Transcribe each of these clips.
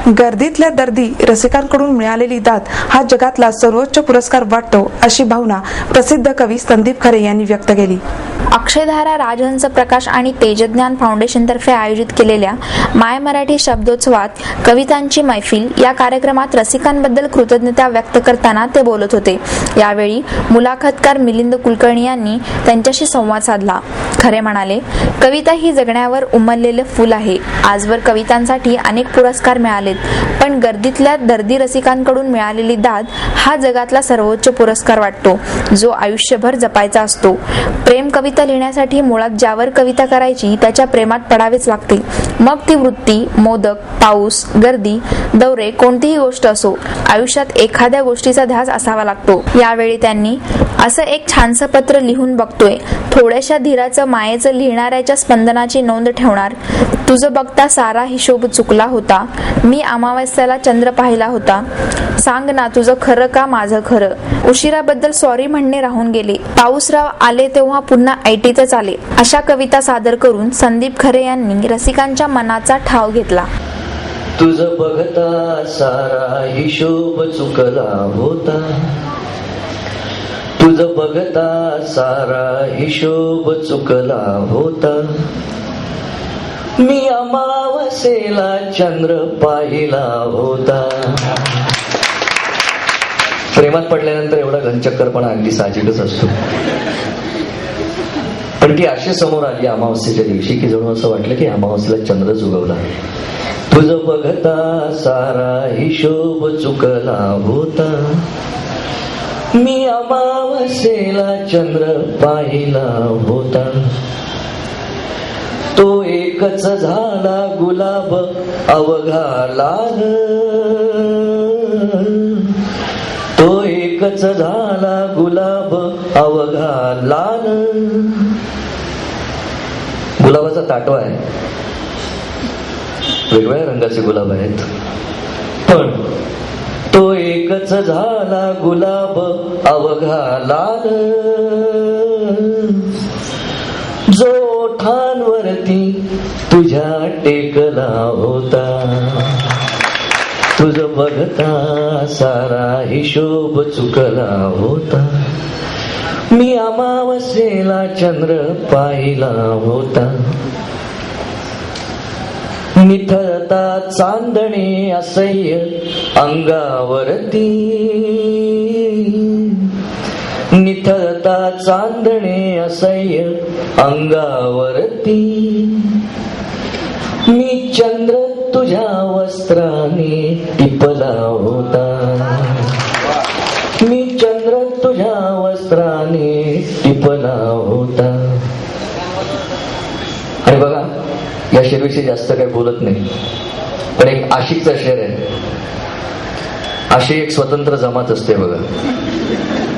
गर्दीतल्या दर्दी रसिकांकडून मिळालेली दाद हा जगातला सर्वोच्च पुरस्कार वाटतो, अशी भावना प्रसिद्ध कवी संदीप खरे यांनी व्यक्त केली. अक्षयधारा, राजहंस प्रकाश आणि तेजज्ञान फाउंडेशनतर्फे आयोजित केलेल्या माय मराठी शब्दोत्सवात कवितांची मैफिल या कार्यक्रमात रसिकांबद्दल कृतज्ञता व्यक्त करताना ते बोलत होते. यावेळी मुलाखतकार मिलिंद कुलकर्णी यांनी त्यांच्याशी संवाद साधला. खरे म्हणाले, कविता ही जगण्यावर उमललेलं फुल आहे. आजवर कवितांसाठी अनेक पुरस्कार मिळालेत, पण गर्दीतल्या दर्दी रसिकांकडून मिळालेली दाद हा जगातला सर्वोच्च पुरस्कार वाटतो, जो आयुष्यभर जपायचा असतो. प्रेम कविता लिहिण्यासाठी मुळात ज्यावर कविता करायची त्याच्या प्रेमात पडावेच लागते. मग ती वृत्ती, मोदक, पाऊस, गर्दी, दौरे, कोणतीही गोष्ट असो, आयुष्यात एखाद्या गोष्टीचा ध्यास असावा लागतो. यावेळी त्यांनी असं एक छानसं पत्र लिहून बघतोय, थोड्याशा धीराचं मायेचं लिहिणाऱ्याच्या स्पंदनाची नोंद ठेवणार. तुझं बघता सारा हिशोब चुकला होता, मी अमावस्याला चंद्र पाहिला होता. सांग ना तुझं खरं का माझं खरं, उशिराबद्दल सॉरी म्हणणे राहून गेले. पाऊसराव आले तेव्हा पुन्हा ऐटीतच आले. अशा कविता सादर करून संदीप खरे यांनी रसिकांच्या मनाचा ठाव घेतला. तुझं बघता सारा हिशोब चुकला होता, तुझं बघता सारा हिशोब चुकला होता. मी अमावस्येला चंद्र पाहिला होता. प्रेमात पडल्यानंतर एवढा घनचक्करपणा अगदी साहजिकच असतो, पण ती अशी समोर आली अमावस्येच्या दिवशी की जणू असं वाटलं की अमावस्येला चंद्रच उगवला. तुझं बघता सारा हिशोब चुकला होता, मी अमावस्येला चंद्र पाहिला होता. तो एकच झाला गुलाब अवघा लाल, तो एकच झाला गुलाब अवघा लाल. गुलाबाचा ताटवा आहे, वेगवेगळ्या रंगाचे गुलाब आहेत, पण तो एकच झाला गुलाब अवघा लाल. जो ओठांवरती तुझ्या टेकला होता, तुझं बघता सारा हिशोब चुकला होता. मी अमावस्येला चंद्र पाहिला होता. निथळता चांदणे असह्य अंगावरती, निथळता चांदणे असह्य अंगावरती. मी चंद्र तुझ्या वस्त्राने टिपला होता, मी चंद्र तुझ्या वस्त्राने टिपला होता. आणि बघा, या शेरविषयी जास्त काही बोलत नाही, पण एक आशिकचा शेर आहे. अशी एक स्वतंत्र जमात असते बघा,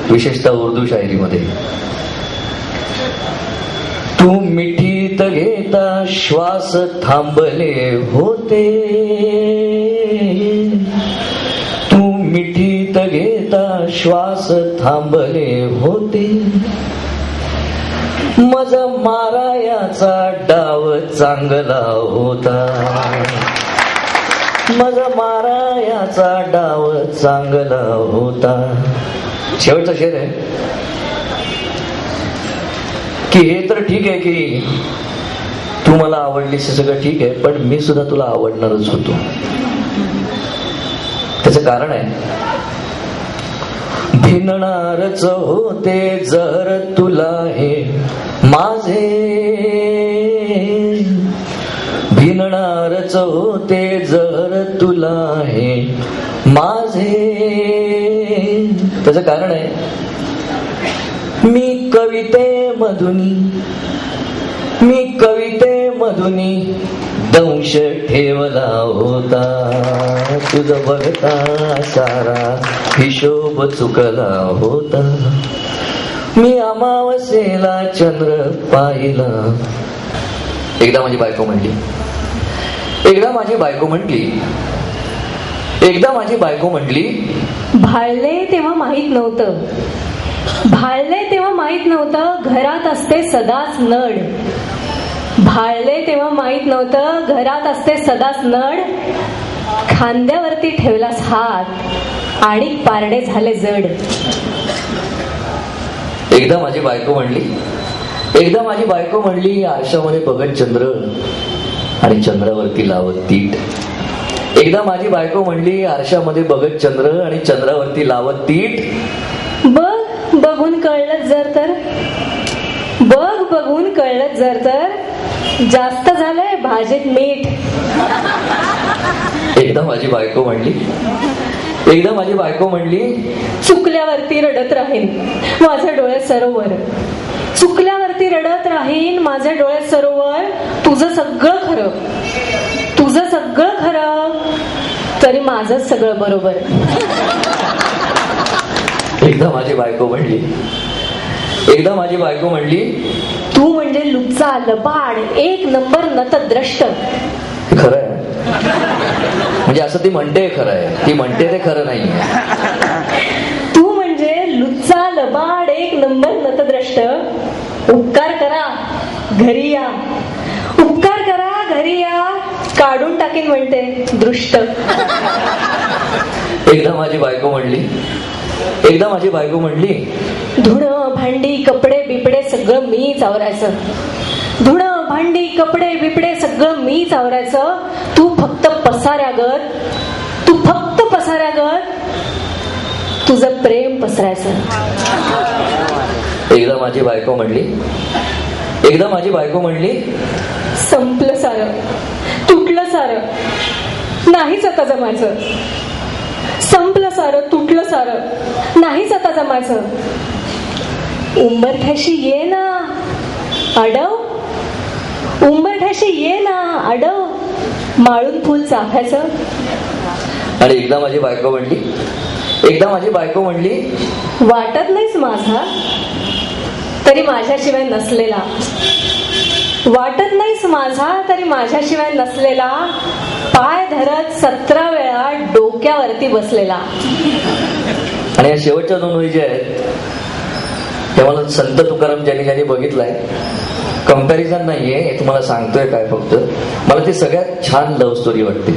विशेषतः उर्दू शायरीमध्ये. तू मिठीत घेता श्वास थांबले होते, तू मिठीत घेता श्वास थांबले होते. माझा मारायाचा डाव चांगला होता, माझा मारायाचा डाव चांगला होता. शेवटचा शेर आहे की हे तर ठीक आहे की तू मला आवडलीस, सगळं ठीक आहे, पण मी सुद्धा तुला आवडणारच होतो. त्याचं कारण आहे, भिनणारच होते जर तुला हे माझे, भिनणारच होते जर तुला हे माझे. त्याचं कारण आहे, मी कवितेमधुनी, मी कवितेमधुनी दंश ठेवला होता. तुझं बघता सारा हिशोब चुकला होता. मी अमावस्येला चंद्र पाहिला. एकदा माझी बायको म्हणली, एकदा माझी बायको म्हटली, एकदा माझी बायको म्हटली, भाळले तेव्हा माहित नव्हतं, भाळले तेव्हा माहित नव्हतं घरात असते सदाच नड. भाळले तेव्हा माहित नव्हतं घरात असते सदाच नड. खांद्यावरती ठेवलास हात आणि पारणे झाले जड. एकदा माझी बायको म्हणली आरशामध्ये बघत चंद्र आणि चंद्रावरती लावत तीट. एकदा माझी बायको म्हणली आरशामध्ये बघत चंद्र आणि चंद्रावरती लावत तीट. बघून कळलं जर तर जास्त झालंय भाजीत मीठ. एकदा माझी बायको म्हणली चुकल्यावरती रडत राहीन माझ्या डोळ्यात सरोवर. चुकल्यावरती रडत राहीन माझ्या डोळ्यात सरोवर. तुझं सगळं खरं तरी माझं सगळं बरोबर. एकदा माझी बायको म्हणली तू म्हणजे लुच्चा लबाड एक नंबर नतद्रष्ट. खरंय म्हणजे असं ती म्हणते खरं आहे, ती म्हणते ते खरं नाहीये. तू म्हणजे लुच्चा लबाड एक नंबर नतद्रष्ट. उपकार करा घरी या काढून टाकीन म्हणते दृष्ट. एकदा माझी बायको म्हणली धुणं भांडी कपडे बिपडे सगळं मीच आवरायचं. तू फक्त पसाऱ्यागत तुझं प्रेम पसरायचं. एकदा माझी बायको म्हणली संपलं सारं तुटलं सारं नाहीच आता जमायचं. संपलं सारं तुटलं सारं नाहीच आता जमायचं. उंबरठ्याशी ये ना अडव माळून फुल चाफ्याचं. आणि एकदा माझी बायको म्हणली वाटत नाहीस माझा तरी माझ्याशिवाय नसलेला पाय धरत 17 वेळा डोक्यावरती बसलेला. आणि या शेवटच्या 2 ओळी ज्या आहेत त्या मला संत तुकाराम ज्यांनी बघितलंय, कंपॅरिझन नाहीये, हे तुम्हाला सांगतोय काय, फक्त मला ती सगळ्यात छान लव्ह स्टोरी वाटते.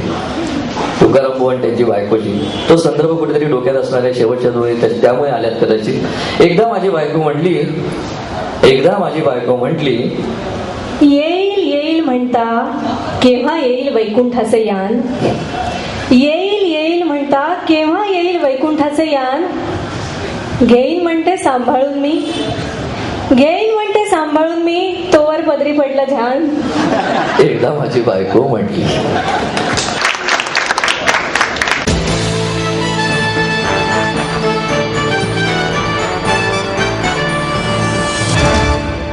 तुकाराम बुवा आणि त्यांची बायकोची तो संदर्भ कुठेतरी डोक्यात असणाऱ्या शेवटच्या 2 ओळी त्यामुळे आल्यात कदाचित. एकदा माझी बायको म्हटली येईल म्हणता केव्हा येईल वैकुंठाचे यान. येईल म्हणता केव्हा येईल वैकुंठाचे यान. घेईन म्हणते सांभाळून मी तोवर पदरी पडलं ध्यान. एकदा माझी बायको म्हटली